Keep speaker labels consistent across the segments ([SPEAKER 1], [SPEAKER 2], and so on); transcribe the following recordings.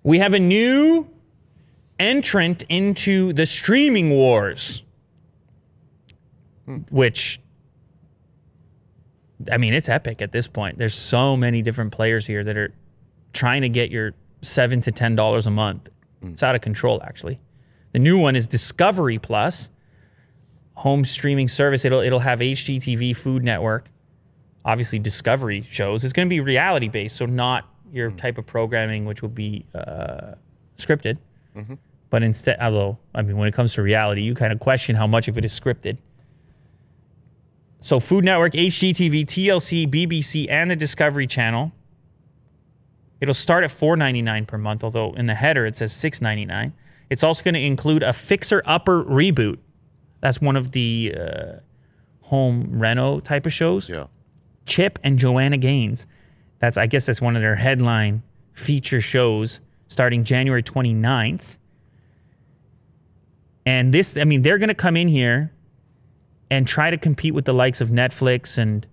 [SPEAKER 1] We have a new entrant into the streaming wars, which, I mean, it's epic at this point. There's so many different players here that are trying to get your $7 to $10 a month. It's out of control, actually. The new one is Discovery Plus, home streaming service. It'll have HGTV, Food Network, obviously Discovery shows. It's going to be reality based, so not your type of programming, which will be scripted. But instead, although, I mean, when it comes to reality, you kind of question how much of it is scripted. So Food Network, HGTV, TLC, BBC, and the Discovery Channel. It'll start at $4.99 per month, although in the header it says $6.99. It's also going to include a Fixer Upper reboot. That's one of the home reno type of shows.
[SPEAKER 2] Yeah.
[SPEAKER 1] Chip and Joanna Gaines. I guess that's one of their headline feature shows starting January 29th. And this, I mean, they're going to come in here and try to compete with the likes of Netflix and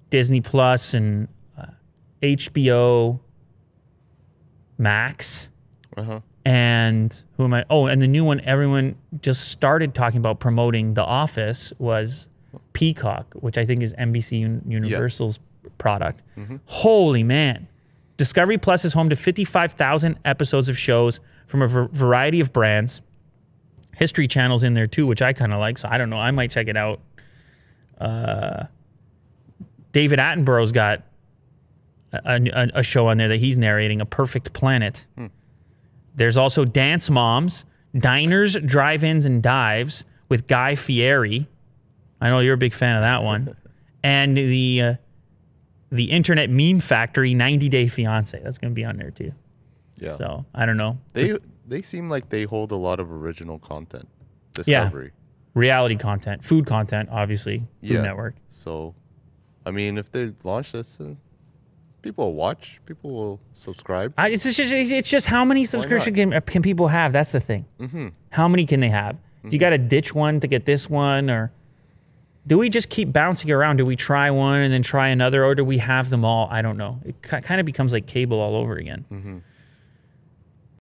[SPEAKER 1] Disney Plus and HBO Max. And who am I? Oh, and the new one everyone just started talking about promoting, The Office, was Peacock, which I think is NBC Universal's product. Holy man. Discovery Plus is home to 55,000 episodes of shows from a variety of brands. History Channel's in there too, which I kind of like, so I don't know. I might check it out. David Attenborough's got a show on there that he's narrating, A Perfect Planet. There's also Dance Moms, Diners, Drive-Ins, and Dives with Guy Fieri. I know you're a big fan of that one. And the Internet Meme Factory, 90 Day Fiance. That's going to be on there too. Yeah. So, I don't know.
[SPEAKER 2] They seem like they hold a lot of original content. Discovery.
[SPEAKER 1] Yeah. Reality content. Food content, obviously. Food Network.
[SPEAKER 2] So, I mean, if they launch this, people will watch. People will subscribe.
[SPEAKER 1] It's just how many subscriptions can people have? That's the thing. How many can they have? Do you got to ditch one to get this one? Or do we just keep bouncing around? Do we try one and then try another? Or do we have them all? I don't know. It kind of becomes like cable all over again.